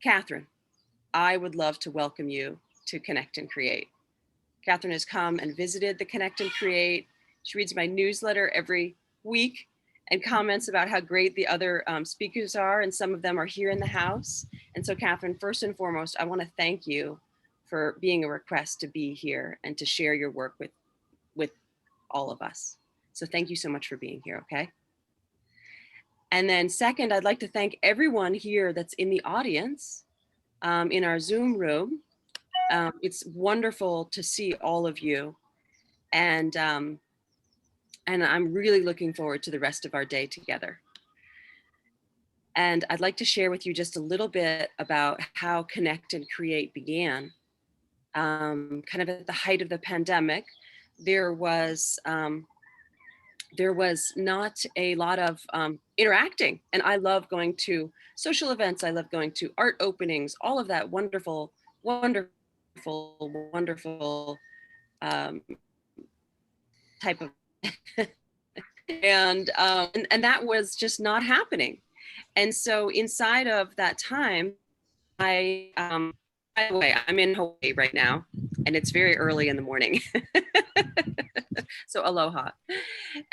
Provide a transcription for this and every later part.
Katherine, I would love to welcome you to Connect and Create. Katherine has come and visited the Connect and Create. She reads my newsletter every week and comments about how great the other speakers are, and some of them are here in the house. And so, Katherine, first and foremost, I want to thank you for being a request to be here and to share your work with all of us. So thank you so much for being here, okay? And then second, I'd like to thank everyone here that's in the audience in our Zoom room. It's wonderful to see all of you. And I'm really looking forward to the rest of our day together. And I'd like to share with you just a little bit about how Connect and Create began. Kind of at the height of the pandemic, there was not a lot of interacting. And I love going to social events. I love going to art openings, all of that wonderful, wonderful, wonderful type of and that was just not happening. And so inside of that time, I by the way, I'm in Hawaii right now, and it's very early in the morning. So aloha.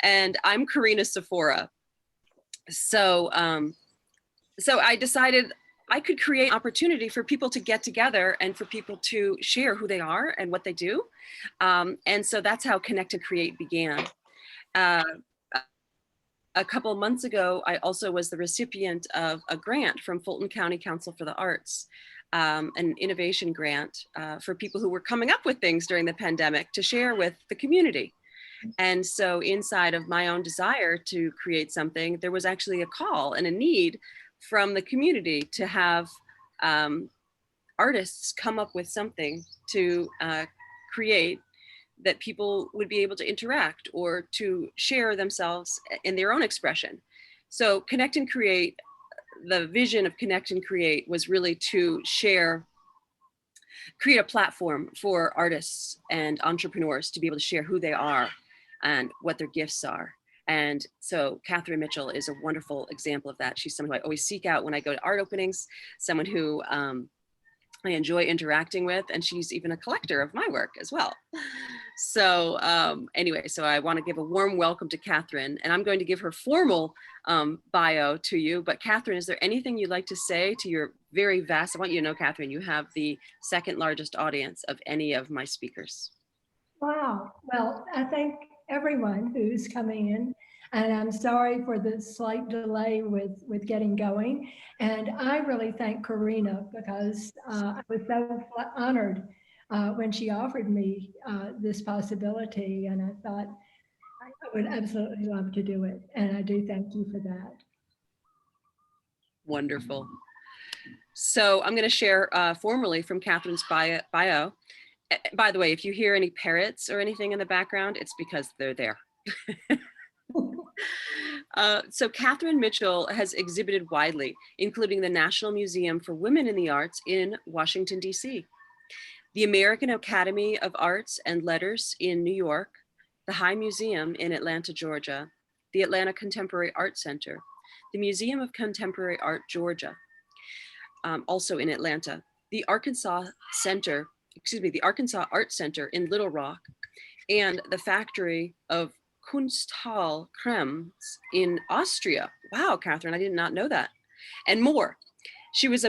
And I'm Karina Sephora. So so I decided I could create an opportunity for people to get together and for people to share who they are and what they do. And so that's how Connect and Create began. A couple of months ago, I also was the recipient of a grant from Fulton County Council for the Arts, an innovation grant for people who were coming up with things during the pandemic to share with the community. And so inside of my own desire to create something, there was actually a call and a need from the community to have artists come up with something to create that people would be able to interact or to share themselves in their own expression. So Connect and Create, the vision of Connect and Create was really to create a platform for artists and entrepreneurs to be able to share who they are and what their gifts are. And so Katherine Mitchell is a wonderful example of that. She's someone who I always seek out when I go to art openings, someone who I enjoy interacting with, and she's even a collector of my work as well. So anyway, so I want to give a warm welcome to Katherine, and I'm going to give her formal bio to you. But Katherine, is there anything you'd like to say to your very vast, I want you to know, Katherine, you have the second largest audience of any of my speakers. Wow. Well, I thank everyone who's coming in, and I'm sorry for the slight delay with getting going. And I really thank Karina because I was so honored when she offered me this possibility, and I thought I would absolutely love to do it. And I do thank you for that. Wonderful. So I'm going to share formally from Katherine's bio. By the way, if you hear any parrots or anything in the background, it's because they're there. So Katherine Mitchell has exhibited widely, including the National Museum for Women in the Arts in Washington, D.C., the American Academy of Arts and Letters in New York, the High Museum in Atlanta, Georgia, the Atlanta Contemporary Art Center, the Museum of Contemporary Art, Georgia, also in Atlanta, the Arkansas Art Center in Little Rock, and the Factory of Kunsthalle Krems in Austria. Wow, Katherine, I did not know that. And more. She was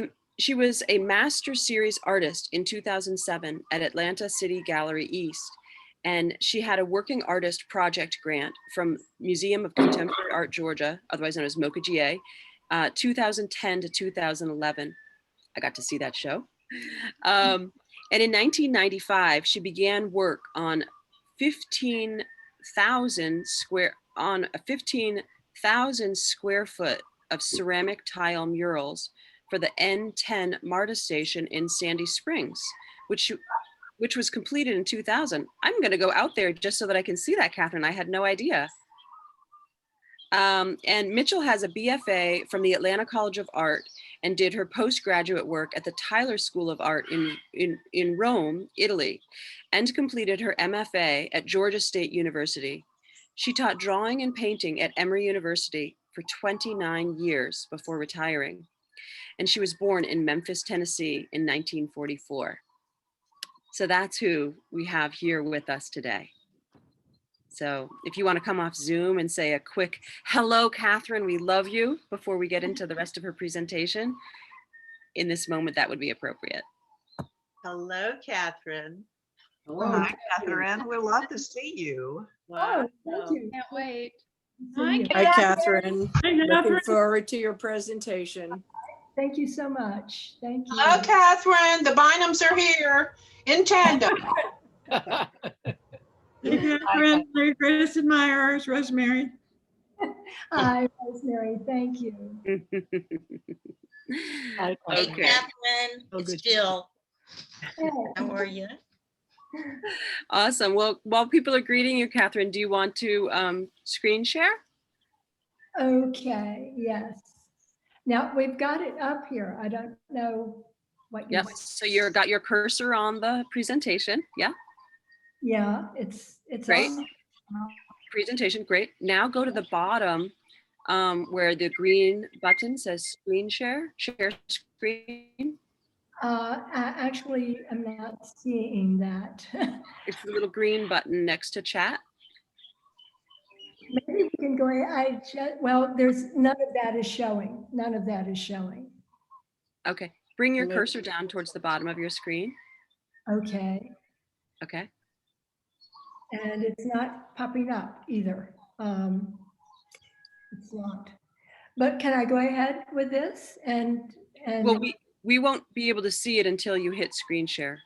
a Master Series artist in 2007 at Atlanta City Gallery East. And she had a Working Artist Project grant from Museum of Contemporary Art, Georgia, otherwise known as MOCA-GA, 2010 to 2011. I got to see that show. And in 1995, she began work on 15,000 square foot of ceramic tile murals for the N10 MARTA station in Sandy Springs, which was completed in 2000. I'm going to go out there just so that I can see that, Katherine. I had no idea. And Mitchell has a BFA from the Atlanta College of Art and did her postgraduate work at the Tyler School of Art in Rome, Italy, and completed her MFA at Georgia State University. She taught drawing and painting at Emory University for 29 years before retiring. and she was born in Memphis, Tennessee in 1944. So that's who we have here with us today. So if you want to come off Zoom and say a quick, hello, Katherine, we love you, before we get into the rest of her presentation, in this moment, that would be appropriate. Hello, Katherine. Hello, Oh, hi, Katherine. We love to see you. Oh, thank you. Can't wait. See you. Hi, Katherine. Hi, Looking Katherine. forward to your presentation. Thank you so much. Thank you. Hello, Katherine. The Bynums are here in tandem. Hey, Katherine. Mary Chris and Myers, Rosemary. Hi, Rosemary. Thank you. Hey, Okay. Katherine. Oh, It's good. Jill. Hey. How are you? Awesome. Well, while people are greeting you, Katherine, do you want to screen share? Okay, yes. Now we've got it up here. I don't know what you. Yep. So you've got your cursor on the presentation. Yeah. Yeah, it's Great. on. Presentation. Great. Now go to the bottom where the green button says screen share, share screen. I actually am not seeing that. It's the little green button next to chat. Maybe we can go ahead. Well, there's none of that is showing. None of that is showing. Okay. Bring your And it- cursor down towards the bottom of your screen. Okay, Okay. and it's not popping up either. It's not. But can I go ahead with this and? Well, we won't be able to see it until you hit screen share.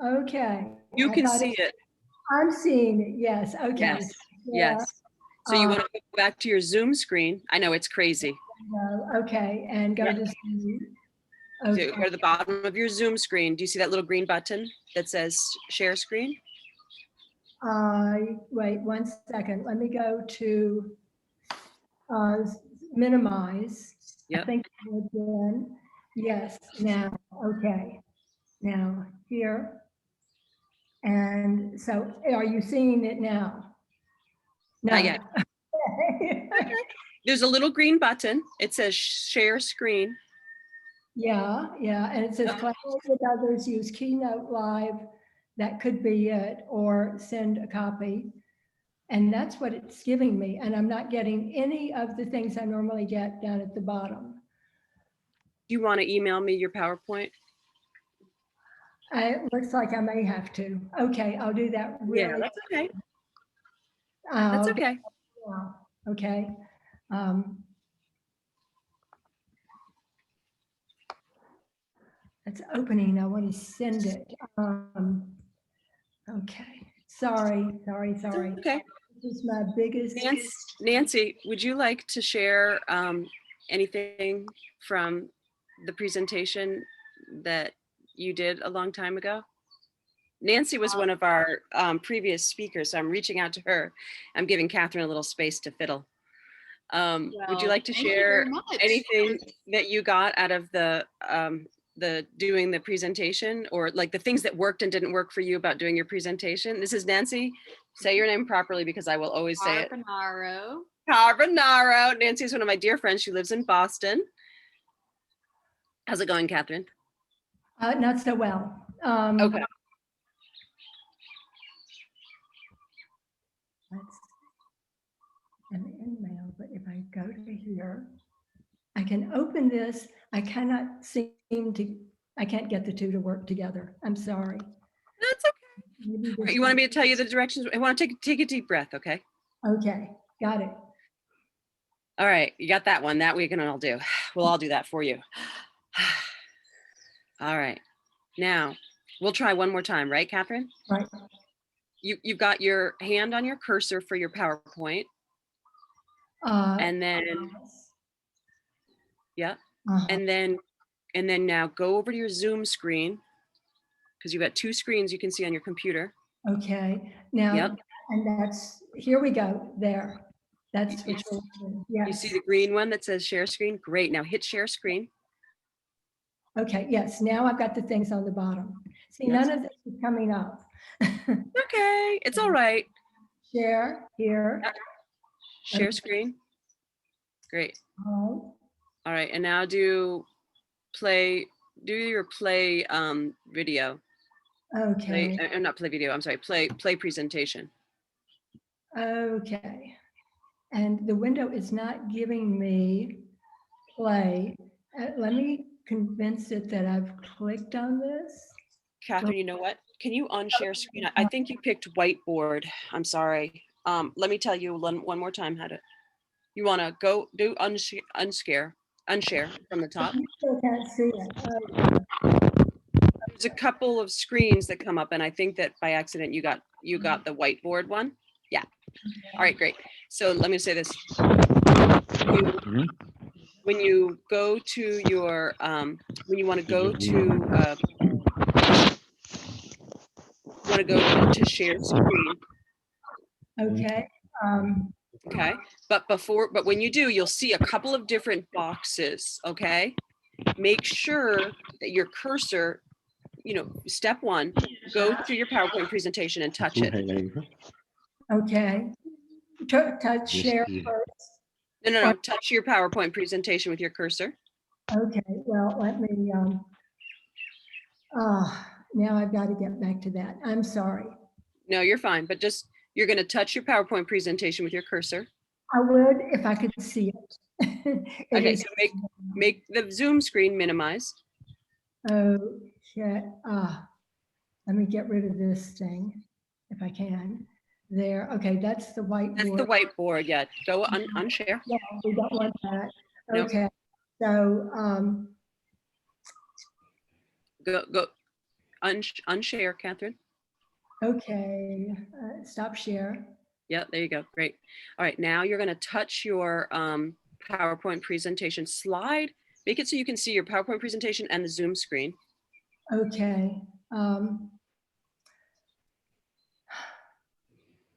Okay. You I can thought see it. I'm seeing it, yes, okay. Yes. Yeah, Yes. So you want to go back to your Zoom screen. I know it's crazy. no, okay, and go Yeah. to Zoom. So Okay, go to the bottom of your Zoom screen. Do you see that little green button that says share screen? wait 1 second, let me go to minimize. I Yep. think again, yes, now, okay. Now, here. And so are you seeing it now? No. Not yet. There's a little green button. It says share screen. Yeah, and it says collaborate with others, use Keynote Live, that could be it, or send a copy. And that's what it's giving me, and I'm not getting any of the things I normally get down at the bottom. Do you want to email me your PowerPoint? It looks like I may have to. Okay, I'll do that really. That's okay. That's okay. Yeah, okay. It's opening, I want to send it. Okay, sorry. Okay. This is my biggest. Nancy, would you like to share anything from the presentation that you did a long time ago? Nancy was one of our previous speakers, so I'm reaching out to her. I'm giving Katherine a little space to fiddle. Would you like to share anything that you got out of the doing the presentation, or like the things that worked and didn't work for you about doing your presentation? This is Nancy. Say your name properly because I will always say it. Carbonaro. Nancy is one of my dear friends. She lives in Boston. How's it going, Katherine? Not so well. Okay. Let's an email, but if I go to here, I can open this. I cannot seem to, I can't get the two to work together. I'm sorry. That's okay. Maybe All right, this you want one- me to tell you the directions? I want to take a deep breath, okay? Okay, got it. All right, you got that one. That we can all do. We'll all do that for you. All right. Now, we'll try one more time, right, Katherine? Right. You've got your hand on your cursor for your PowerPoint. And then, yeah. uh-huh. And then now go over to your Zoom screen, because you've got two screens you can see on your computer. Okay, now, Yep. and that's, here we go, there. That's You- what you're doing. You Yes. see the green one that says share screen? Great. Now hit share screen. Okay, yes, now I've got the things on the bottom. See, Yes. none of this is coming up. Okay, it's all right. Share here. Share screen. Great. All All right, and now do your play video. Okay, Not play video, I'm sorry, play presentation. okay. And the window is not giving me play. Let me convince it that I've clicked on this. Catherine, you know what? Can you unshare screen? I think you picked whiteboard. I'm sorry. Let me tell you one more time how to, you want to go do unshare from the top. You still can't see it. There's a couple of screens that come up and I think that by accident you got the whiteboard one. Yeah. All right, great. So let me say this. When you go to your, when you want to go to, share screen. Okay. Okay. But when you do, you'll see a couple of different boxes. Okay. Make sure that your cursor, step one, go to your PowerPoint presentation and touch it. Okay. Touch share first. No. Touch your PowerPoint presentation with your cursor. Okay, well, let me, now I've got to get back to that. I'm sorry. No, you're fine, but you're going to touch your PowerPoint presentation with your cursor. I would if I could see it. Okay, so make the Zoom screen minimized. Okay, let me get rid of this thing if I can. There, okay, that's the whiteboard. That's the whiteboard, yeah. Go unshare. Yeah, we don't want that. Nope. Okay, so, Go unshare, Catherine. okay, stop share. Yeah, there you go. Great. All right, now you're going to touch your PowerPoint presentation. Make it so you can see your PowerPoint presentation and the Zoom screen. Okay.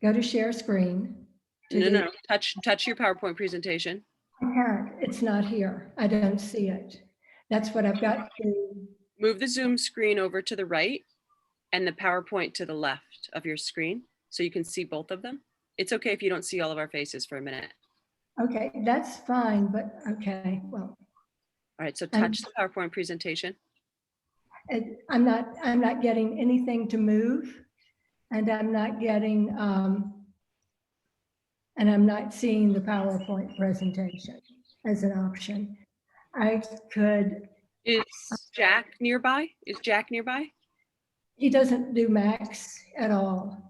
Go to share screen. No. Touch your PowerPoint presentation. I can't. It's not here. I don't see it. That's what I've got to. Move the Zoom screen over to the right and the PowerPoint to the left of your screen so you can see both of them. It's okay if you don't see all of our faces for a minute. Okay, that's fine, but okay, well. All right, so touch the PowerPoint presentation. I'm not getting anything to move, and I'm not getting, and I'm not seeing the PowerPoint presentation as an option. I could. Is Jack nearby? He doesn't do Macs at all.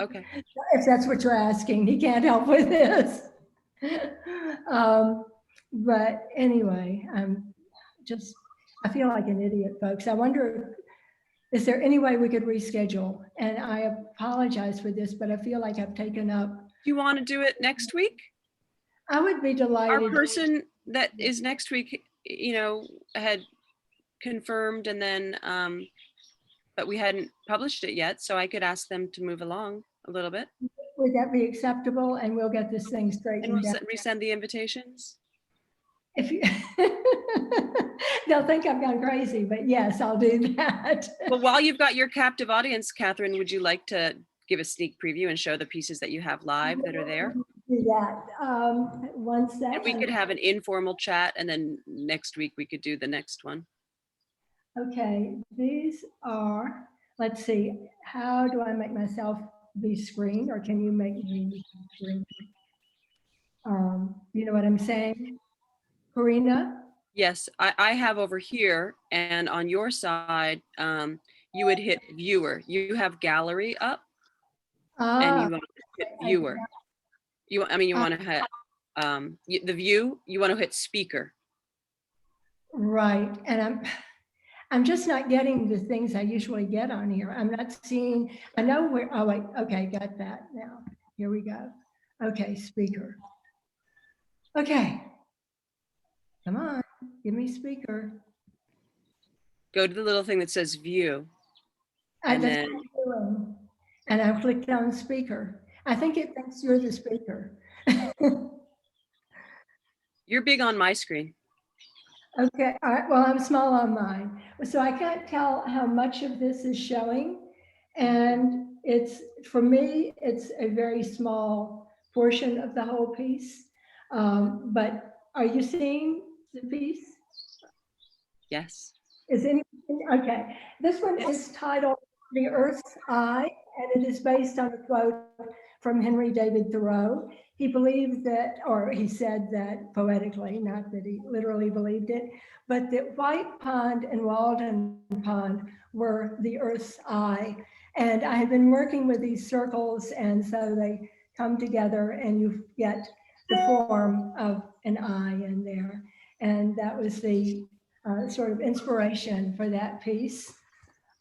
Okay. If that's what you're asking, he can't help with this. But anyway, I feel like an idiot, folks. I wonder, is there any way we could reschedule? And I apologize for this, but I feel like I've taken up. Do you want to do it next week? I would be delighted. Our person that is next week, had confirmed and then, but we hadn't published it yet. So I could ask them to move along a little bit. Would that be acceptable? And we'll get this thing straightened And we'll out. resend the invitations. If you, they'll think I've gone crazy, but yes, I'll do that. Well, while you've got your captive audience, Catherine, would you like to give a sneak preview and show the pieces that you have live that are there? Do that. One second. And we could have an informal chat and then next week we could do the next one. Okay, these are, let's see, how do I make myself the screen, or can you make me screen? You know what I'm saying? Karina? Yes, I have over here, and on your side, you would hit viewer. You have gallery up, and you want to hit viewer. You want to hit the view. You want to hit speaker. Right, and I'm just not getting the things I usually get on here. I'm not seeing. I know where. Oh wait. Okay, got that now. Here we go. Okay, speaker. Okay. Come on, give me speaker. Go to the little thing that says view. And then, and I've clicked on speaker. I think it thinks you're the speaker. You're big on my screen. Okay, all right, well, I'm small on mine. So I can't tell how much of this is showing. And for me, it's a very small portion of the whole piece. But Are you seeing the piece? Yes. Is any, okay. This one is titled The Earth's Eye, and it is based on a quote from Henry David Thoreau. He believed that, or he said that poetically, not that he literally believed it, but that White Pond and Walden Pond were the Earth's eye. And I have been working with these circles, and so they come together and you get the form of an eye in there. And that was the sort of inspiration for that piece.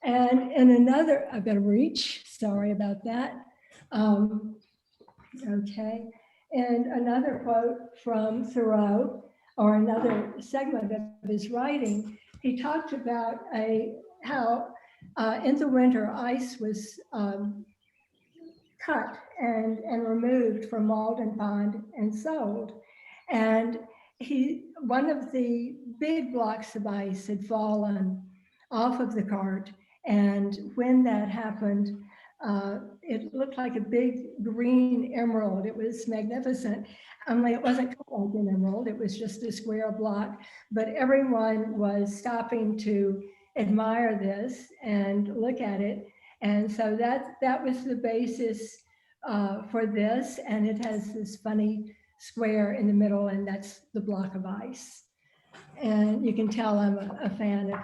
And in another, I've got to reach, sorry about that. Okay, and another quote from Thoreau, or another segment of his writing, he talked about how in the winter ice was cut and removed from Malden Pond and sold. And one of the big blocks of ice had fallen off of the cart. And when that happened, it looked like a big green emerald. It was magnificent. Only it wasn't called like an emerald. It was just a square block. But everyone was stopping to admire this and look at it. And so that was the basis for this. And it has this funny square in the middle, and that's the block of ice. And you can tell I'm a fan of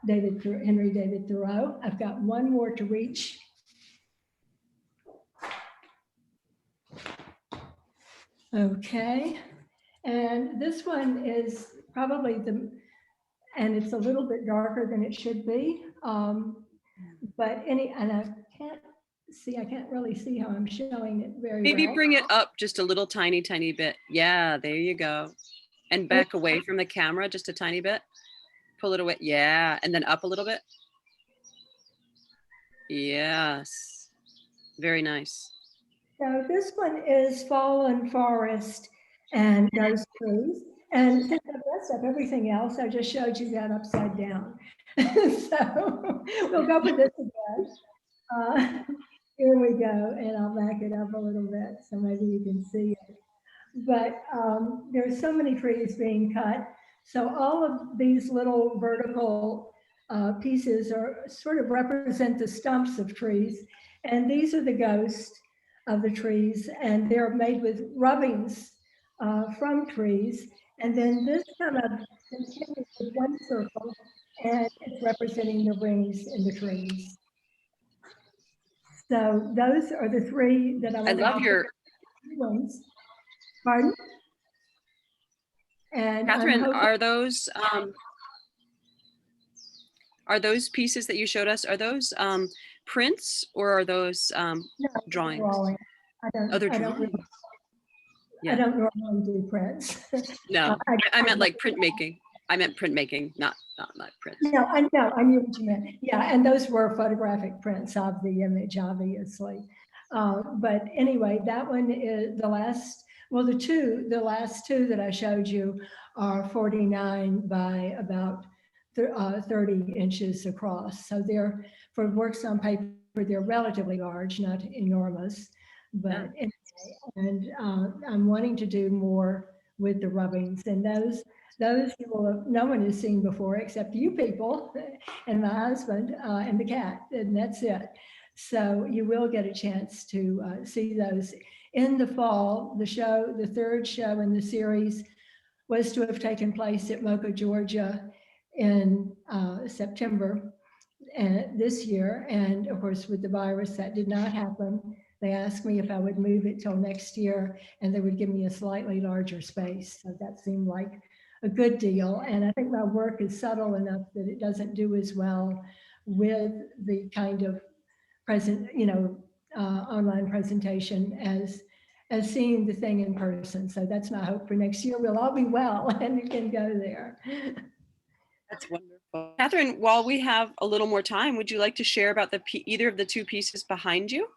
Henry David Thoreau. I've got one more to reach. Okay, and this one is probably and it's a little bit darker than it should be. But and I can't really see how I'm showing it very Maybe well. bring it up just a little tiny bit. Yeah, there you go. And back away from the camera just a tiny bit. Pull it away. Yeah, and then up a little bit. Yes, very nice. So this one is Fallen Forest and those trees. And since I've messed up everything else, I just showed you that upside down. So we'll go with this again. Here we go, and I'll back it up a little bit so maybe you can see it. But there's so many trees being cut. So all of these little vertical pieces are sort of represent the stumps of trees. And these are the ghosts of the trees, and they're made with rubbings from trees. And then this kind of continues with one circle, and it's representing the rings in the trees. So those are the three that I love your ones. Pardon? And Katherine, are those pieces that you showed us, are those prints or are those drawings? I don't normally do prints. No, I meant like printmaking. I meant printmaking, not prints. No, I know, I knew what you meant. Yeah, and those were photographic prints of the image, obviously. But anyway, that one is the last, well, the last two that I showed you are 49 by about 30 inches across. So they're, for works on paper, they're relatively large, not enormous. But anyway, and I'm wanting to do more with the rubbings, and those no one has seen before except you people and my husband and the cat, and that's it. So you will get a chance to see those in the fall. The third show in the series was to have taken place at Mocha, Georgia in September this year. And of course, with the virus, that did not happen. They asked me if I would move it till next year, and they would give me a slightly larger space. So that seemed like a good deal. And I think my work is subtle enough that it doesn't do as well with the kind of online presentation as seeing the thing in person. So that's my hope for next year. We'll all be well and you can go there. That's wonderful. Katherine, while we have a little more time, would you like to share about either of the two pieces behind you?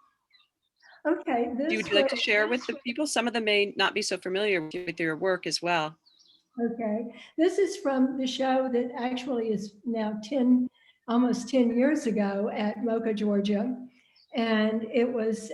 Okay. Would you like to share with the people? Some of them may not be so familiar with your work as well. Okay. This is from the show that actually is now almost 10 years ago at Mocha, Georgia. and it was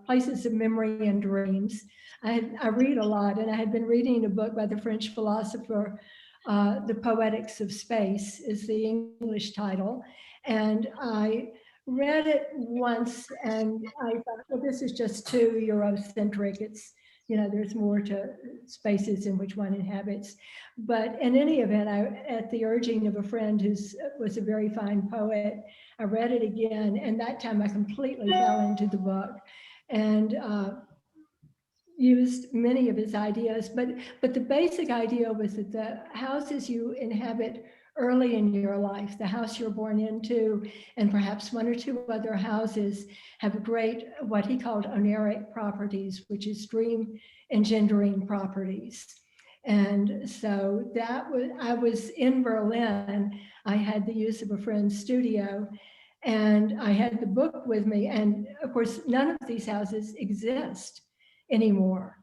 Places of Memory and Dreams. I read a lot, and I had been reading a book by the French philosopher, The Poetics of Space is the English title. And I read it once and I thought, well, this is just too Eurocentric. It's, there's more to spaces in which one inhabits. But in any event, at the urging of a friend who was a very fine poet, I read it again, and that time I completely fell into the book and used many of his ideas. But the basic idea was that the houses you inhabit early in your life, the house you're born into, and perhaps one or two other houses have great, what he called oneric properties, which is dream engendering properties. And so I was in Berlin. I had the use of a friend's studio, and I had the book with me. And of course, none of these houses exist anymore,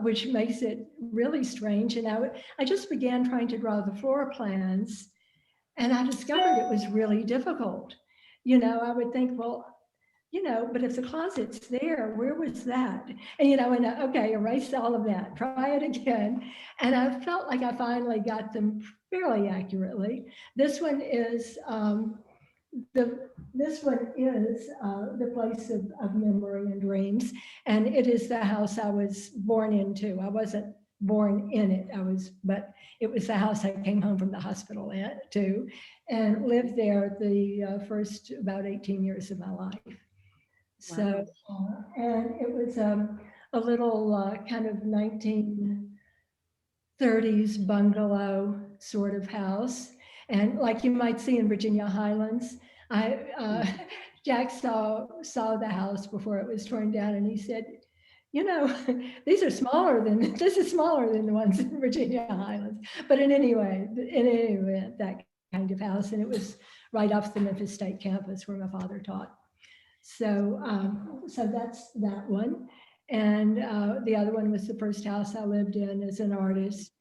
which makes it really strange. And I just began trying to draw the floor plans, and I discovered it was really difficult. I would think, well, but if the closet's there, where was that? And, okay, erase all of that, try it again. And I felt like I finally got them fairly accurately. This one is the Place of Memory and Dreams, and it is the house I was born into. I wasn't born in it, but it was the house I came home from the hospital to, and lived there the first about 18 years of my life. So, and it was a little kind of 1930s bungalow sort of house. And like you might see in Virginia Highlands, Jack saw the house before it was torn down, and he said, this is smaller than the ones in Virginia Highlands. But in any event, that kind of house, and it was right off the Memphis State campus where my father taught. So, so that's that one. And the other one was the first house I lived in as an artist,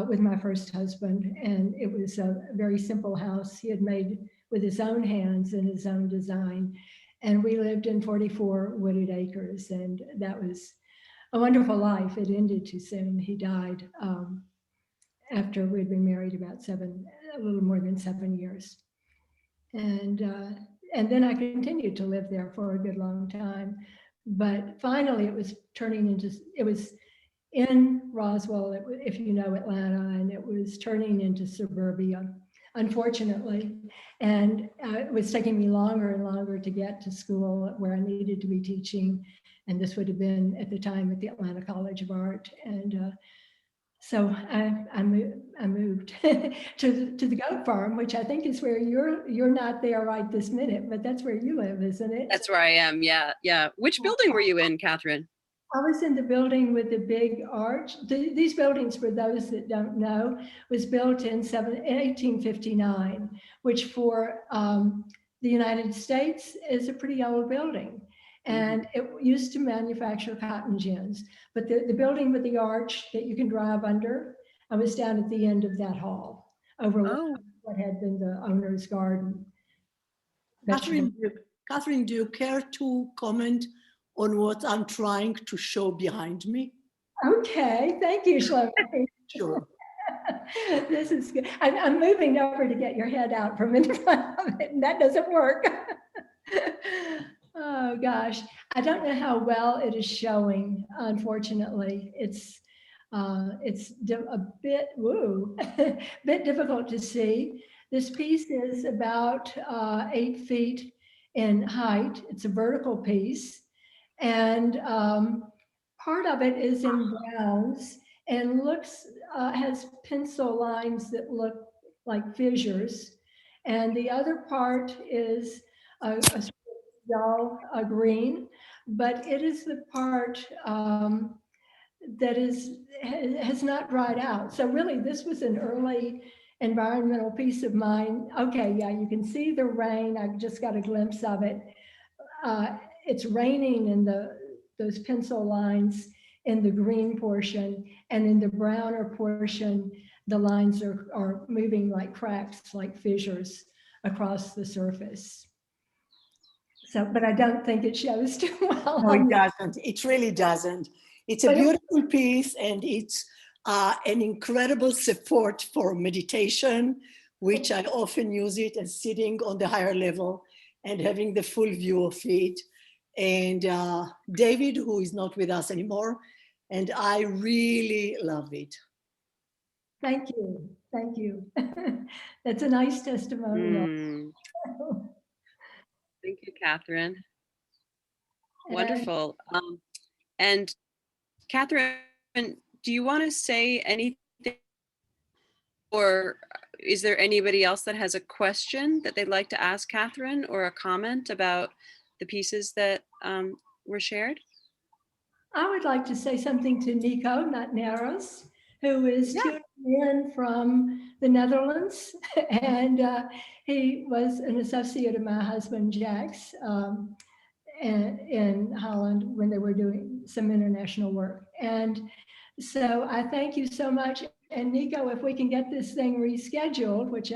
with my first husband. And it was a very simple house he had made with his own hands and his own design. And we lived in 44 wooded acres, and that was a wonderful life. It ended too soon. He died after we'd been married about a little more than 7 years. And then I continued to live there for a good long time. But finally, it was in Roswell, if you know Atlanta, and it was turning into suburbia, unfortunately. And it was taking me longer and longer to get to school where I needed to be teaching. And this would have been at the time at the Atlanta College of Art. And so I moved to the goat farm, which I think is where you're not there right this minute, but that's where you live, isn't it? That's where I am. Yeah. Yeah. Which building were you in, Katherine? I was in the building with the big arch. These buildings, for those that don't know, was built in 1859, which for the United States is a pretty old building. And it used to manufacture cotton gins. But the building with the arch that you can drive under, I was down at the end of that hall, over what had been the owner's garden. Katherine, do you care to comment on what I'm trying to show behind me? Okay, thank you, Shlomo. Sure. This is good. I'm moving over to get your head out from in front of it, and that doesn't work. Oh gosh, I don't know how well it is showing. Unfortunately, it's a bit bit difficult to see. This piece is about 8 feet in height. It's a vertical piece, and part of it is in browns and has pencil lines that look like fissures, and the other part is a dull green, but it is the part that has not dried out. So really, this was an early environmental piece of mine. Okay, yeah, you can see the rain. I just got a glimpse of it. It's raining in those pencil lines in the green portion, and in the browner portion, the lines are moving like cracks, like fissures across the surface. So, but I don't think it shows too well. No, it doesn't. It really doesn't. It's a But it- beautiful piece, and it's an incredible support for meditation, which I often use it as sitting on the higher level and having the full view of it. And David, who is not with us anymore, and I really love it. Thank you. Thank you. That's a nice testimonial. Mm, thank you, Catherine. And Wonderful. And Catherine, do you want to say anything, or is there anybody else that has a question that they'd like to ask Catherine, or a comment about the pieces that were shared? I would like to say something to Nico, not Naros, who is Yeah. tuning in from the Netherlands. And he was an associate of my husband, Jack's, in Holland when they were doing some international work. And so I thank you so much. And Nico, if we can get this thing rescheduled, which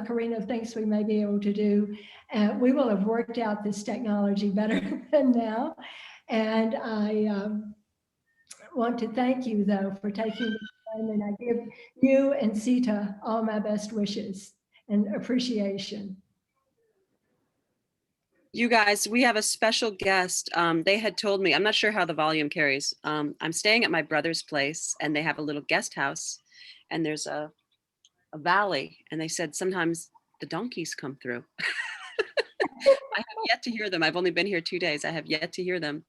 Karina thinks we may be able to do, we will have worked out this technology better than now. And I want to thank you, though, for taking the time, and I give you and Sita all my best wishes and appreciation. You guys, we have a special guest. They had told me, I'm not sure how the volume carries. I'm staying at my brother's place, and they have a little guest house, and there's a valley, and they said sometimes the donkeys come through. I have yet to hear them. I've only been here 2 days. I have yet to hear them.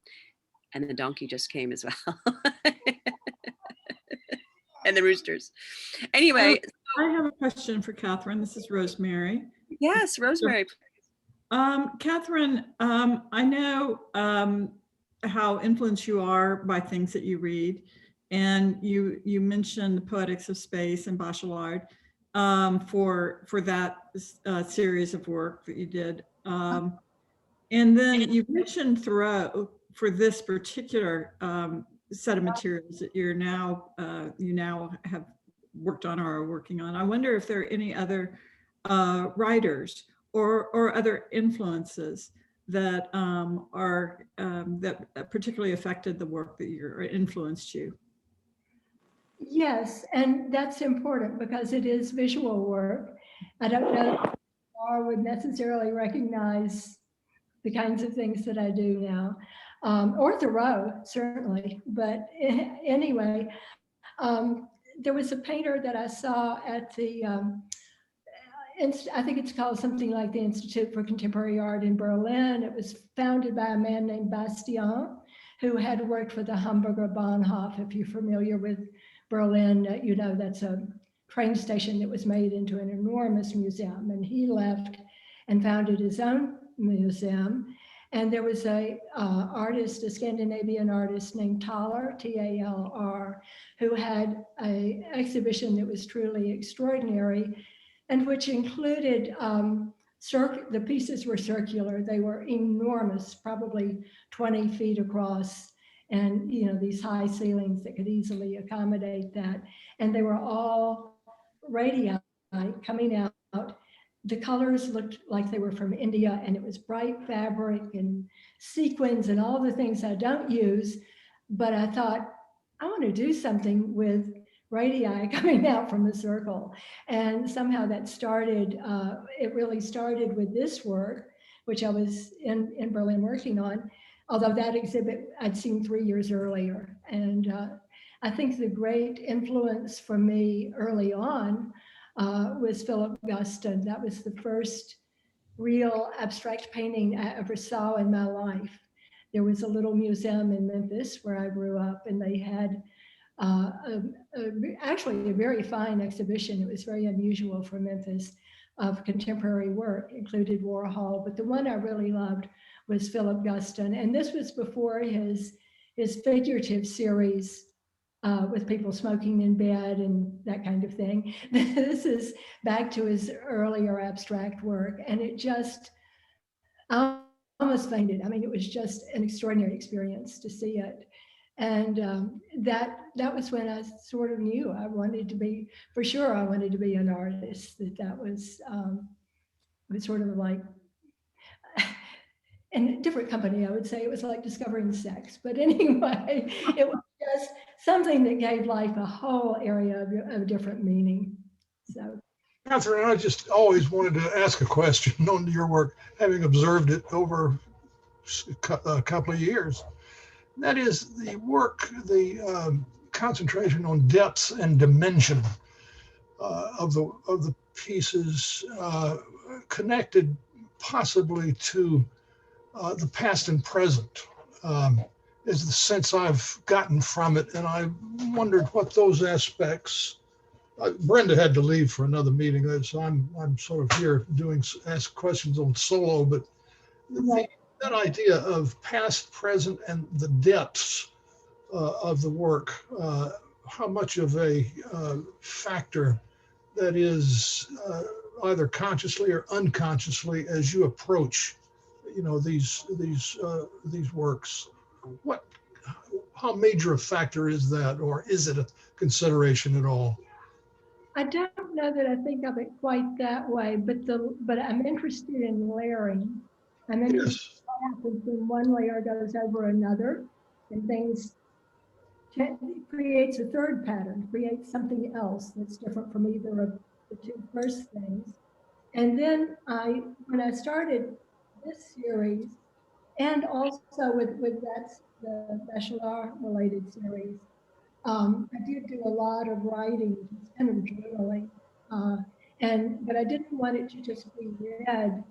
And the donkey just came as well. And the roosters. Anyway, I have a question for Catherine. This is Rosemary. yes, Rosemary. Catherine, I know how influenced you are by things that you read, and you mentioned the Poetics of Space and Bachelard for that series of work that you did. And then you mentioned Thoreau for this particular set of materials that you now have worked on or are working on. I wonder if there are any other writers or other influences that that particularly affected the work that you or influenced you. Yes, and that's important because it is visual work. I don't know if I would necessarily recognize the kinds of things that I do now, or Thoreau, certainly. But anyway, there was a painter that I saw at the, I think it's called something like the Institute for Contemporary Art in Berlin. It was founded by a man named Bastien, who had worked for the Hamburger Bahnhof. If you're familiar with Berlin, you know that's a train station that was made into an enormous museum. And he left and founded his own museum. And there was a artist, a Scandinavian artist named Thaler, T-A-L-R, who had an exhibition that was truly extraordinary, and which included, the pieces were circular. They were enormous, probably 20 feet across, and these high ceilings that could easily accommodate that. And they were all radii coming out. The colors looked like they were from India, and it was bright fabric and sequins and all the things I don't use. But I thought, I want to do something with radii coming out from a circle. And somehow that started, it really started with this work, which I was in Berlin working on, although that exhibit I'd seen 3 years earlier. And I think the great influence for me early on was Philip Guston. That was the first real abstract painting I ever saw in my life. There was a little museum in Memphis where I grew up, and they had actually a very fine exhibition. It was very unusual for Memphis of contemporary work, included Warhol, but the one I really loved was Philip Guston. And this was before his figurative series with people smoking in bed and that kind of thing. This is back to his earlier abstract work, and it just, I almost fainted. I mean, it was just an extraordinary experience to see it. And that was when I sort of knew I wanted to be, for sure, I wanted to be an artist. That was sort of like, and a different company, I would say. It was like discovering sex. But anyway, it was just something that gave life a whole area of different meaning. So. Catherine, I just always wanted to ask a question on your work, having observed it over a couple of years. That is the work, the concentration on depth and dimension of the pieces, connected possibly to the past and present, is the sense I've gotten from it. And I wondered what those aspects. Brenda had to leave for another meeting, so I'm sort of here ask questions on solo. But that idea of past, present, and the depths of the work, how much of a factor that is either consciously or unconsciously as you approach, these works. How major a factor is that, or is it a consideration at all? I don't know that I think of it quite that way, but I'm interested in layering. I'm interested Yes. in what happens when one layer goes over another, and things creates a third pattern, creates something else that's different from either of the two first things. And then when I started this series, and also with that's the Bachelor related series, I did do a lot of writing, just kind of journaling, but I didn't want it to just be read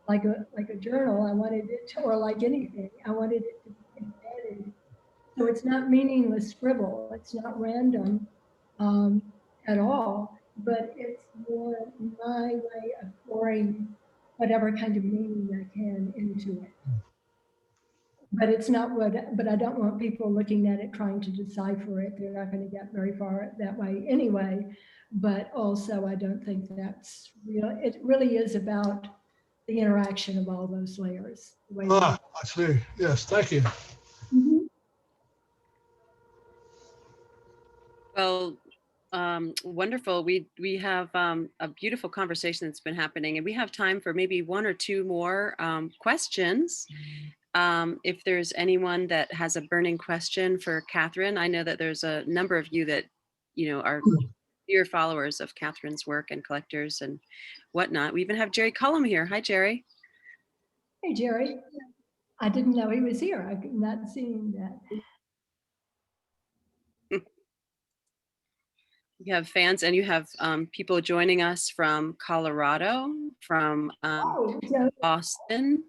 like a journal. I wanted it to, or like anything, I wanted it to be embedded. So it's not meaningless scribble. It's not random at all, but it's more my way of pouring whatever kind of meaning I can into it. But it's not but I don't want people looking at it trying to decipher it. They're not going to get very far that way anyway. But also, I don't think that's real. It really is about the interaction of all those layers. I see. Yes, thank you. Mm-hmm. Well, wonderful. We have a beautiful conversation that's been happening, and we have time for maybe one or two more questions. If there's anyone that has a burning question for Katherine, I know that there's a number of you that, are dear followers of Katherine's work and collectors and whatnot. We even have Jerry Cullum here. Hi, Jerry. Hey, Jerry. I didn't know he was here. I've not seen that. You have fans, and you have people joining us from Colorado, from Boston.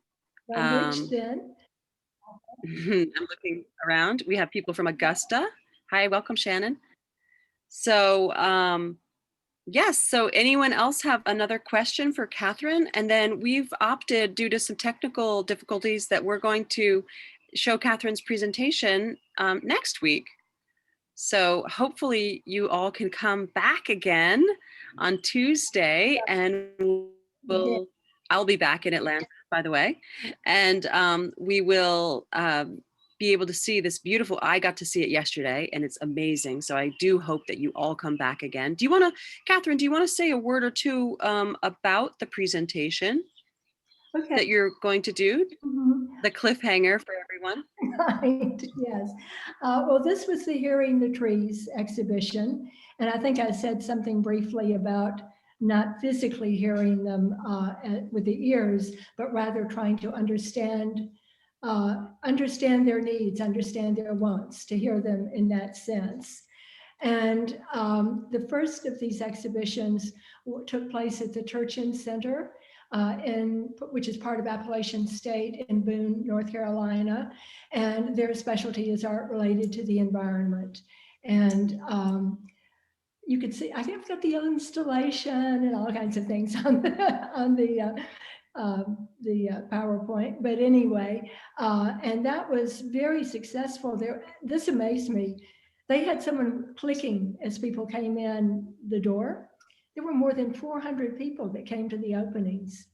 Richmond. I'm looking around. We have people from Augusta. Hi, welcome, Shannon. So yes, so anyone else have another question for Katherine? And then we've opted, due to some technical difficulties, that we're going to show Katherine's presentation next week. So hopefully you all can come back again on Tuesday, and I'll be back in Atlanta, by the way, and we will be able to see this beautiful, I got to see it yesterday and it's amazing. So I do hope that you all come back again. Do you want to, Katherine, do you want to say a word or two about the presentation that you're going to do? Mm-hmm. The cliffhanger for everyone. Right, yes. Well, this was the Hearing the Trees exhibition. And I think I said something briefly about not physically hearing them with the ears, but rather trying to understand their needs, understand their wants, to hear them in that sense. And the first of these exhibitions took place at the Turchin Center, which is part of Appalachian State in Boone, North Carolina. And their specialty is art related to the environment. And you could see, I've got the installation and all kinds of things on the PowerPoint, but anyway, and that was very successful. This amazed me. They had someone clicking as people came in the door. There were more than 400 people that came to the openings.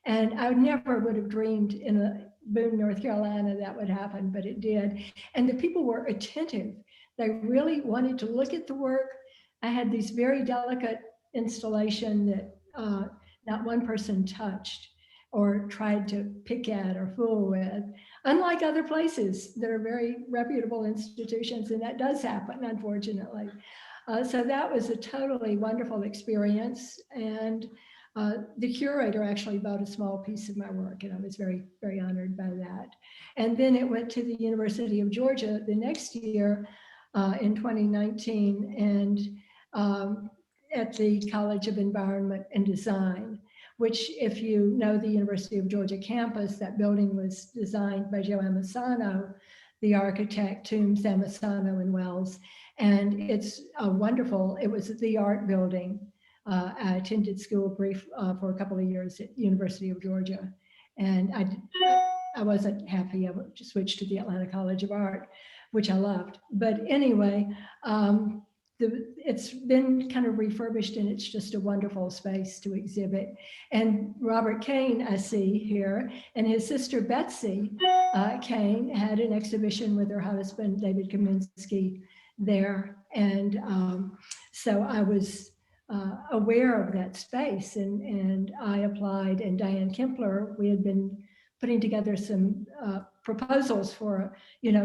And I never would have dreamed in Boone, North Carolina, that would happen, but it did. And the people were attentive. They really wanted to look at the work. I had these very delicate installation that not one person touched. or tried to pick at or fool with, unlike other places that are very reputable institutions, and that does happen, unfortunately. So that was a totally wonderful experience. And the curator actually bought a small piece of my work, and I was very, very honored by that. And then it went to the University of Georgia the next year in 2019, and at the College of Environment and Design, which, if you know the University of Georgia campus, that building was designed by Joe Amasano, the architect, Toombs, Amasano, and Wells. And it's a wonderful, it was the art building. I attended school for a couple of years at University of Georgia. And I wasn't happy. I switched to the Atlanta College of Art, which I loved. But anyway, it's been kind of refurbished, and it's just a wonderful space to exhibit. And Robert Kane, I see here, and his sister Betsy Kane had an exhibition with her husband, David Kaminsky, there. And so I was aware of that space, and I applied, and Diane Kempler, we had been putting together some proposals for,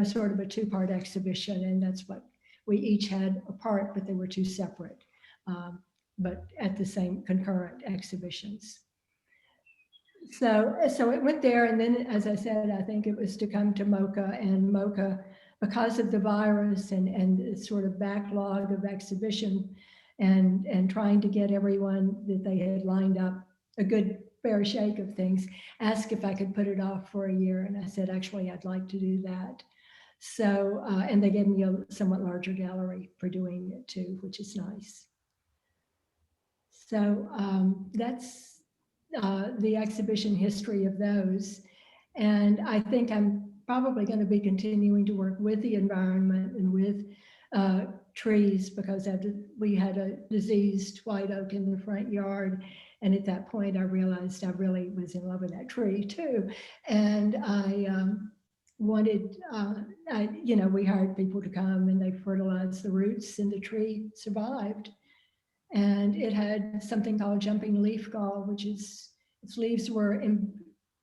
sort of a two-part exhibition, and that's what we each had a part, but they were two separate, but at the same concurrent exhibitions. So it went there, and then, as I said, I think it was to come to MoCA, and MoCA, because of the virus and the sort of backlog of exhibition and trying to get everyone that they had lined up a good fair shake of things, asked if I could put it off for a year, and I said, actually, I'd like to do that. So, and they gave me a somewhat larger gallery for doing it too, which is nice. So that's the exhibition history of those. And I think I'm probably going to be continuing to work with the environment and with trees, because we had a diseased white oak in the front yard. And at that point, I realized I really was in love with that tree too. And I wanted, we hired people to come, and they fertilized the roots, and the tree survived. And it had something called jumping leaf gall, which is, its leaves were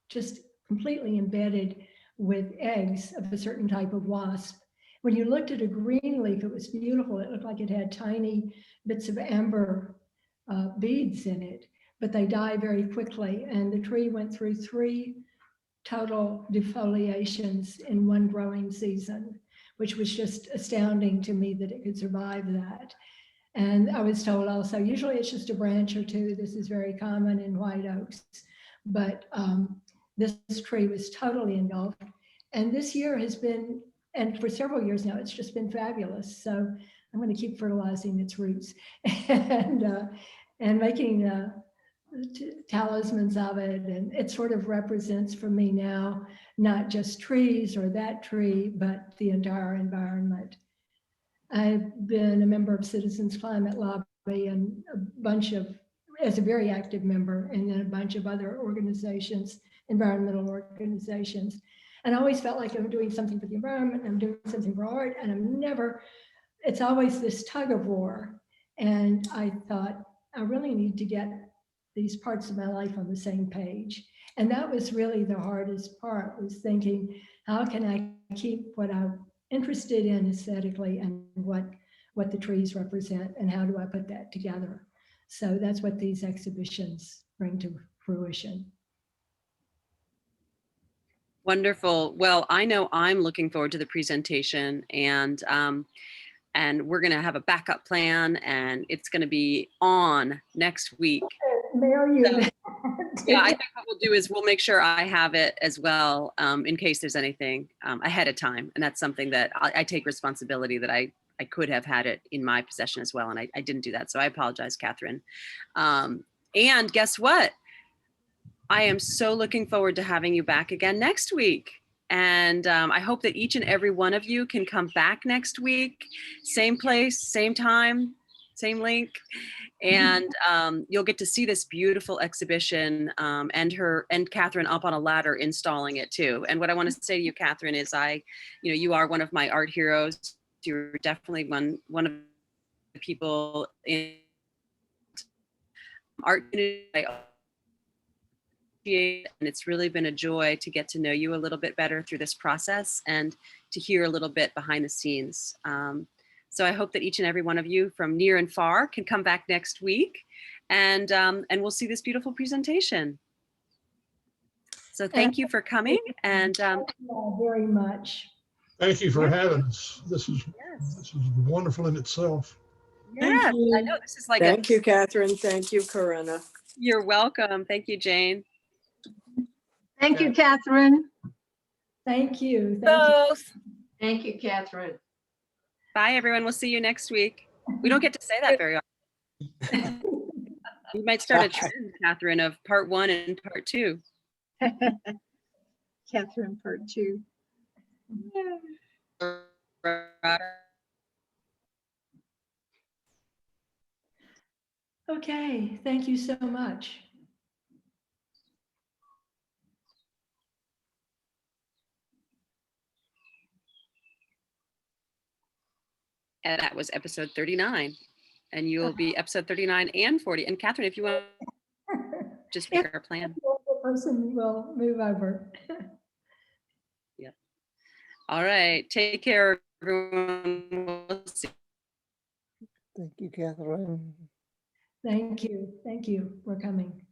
just completely embedded with eggs of a certain type of wasp. When you looked at a green leaf, it was beautiful. It looked like it had tiny bits of amber beads in it, but they die very quickly. And the tree went through 3 total defoliations in one growing season, which was just astounding to me that it could survive that. And I was told also, usually it's just a branch or two. This is very common in white oaks, but this tree was totally engulfed. And this year has been, and for several years now, it's just been fabulous. So I'm going to keep fertilizing its roots and making talismans of it. And it sort of represents for me now, not just trees or that tree, but the entire environment. I've been a member of Citizens Climate Lobby and a bunch of, as a very active member, and then a bunch of other organizations, environmental organizations. And I always felt like I'm doing something for the environment, I'm doing something for art, and I'm never, it's always this tug of war. And I thought, I really need to get these parts of my life on the same page. And that was really the hardest part, was thinking, how can I keep what I'm interested in aesthetically and what the trees represent, and how do I put that together? So that's what these exhibitions bring to fruition. Wonderful. Well, I know I'm looking forward to the presentation, and we're going to have a backup plan, and it's going to be on next week. Mail you. So, yeah, I think what we'll do is we'll make sure I have it as well, in case there's anything ahead of time. And that's something that I take responsibility that I could have had it in my possession as well. And I didn't do that. So I apologize, Katherine. And guess what? I am so looking forward to having you back again next week. And I hope that each and every one of you can come back next week, same place, same time, same link. And you'll get to see this beautiful exhibition and Katherine up on a ladder installing it too. And what I want to say to you, Katherine, is you are one of my art heroes. You're definitely one of the people in art community And it's really been a joy to get to know you a little bit better through this process and to hear a little bit behind the scenes. So I hope that each and every one of you from near and far can come back next week, and we'll see this beautiful presentation. So thank you for coming, and very much. Thank you for having us. This is yes, wonderful in itself. yes, I you. know this is like Thank you, Catherine. Thank you, Corinna. You're welcome. Thank you, Jane. Thank you, Catherine. Thank you. Thank you. Both. Thank you, Catherine. Bye, everyone. We'll see you next week. We don't get to say that very often. We might start a trend, Catherine, of part 1 and part 2. Catherine, part 2. Okay, thank you so much. And that was episode 39. And you'll be episode 39 and 40. And Catherine, if you want to just make our plan. The person will move over. Yep. All right. Take care, everyone. We'll see. Thank you, Catherine. Thank you. Thank you for coming.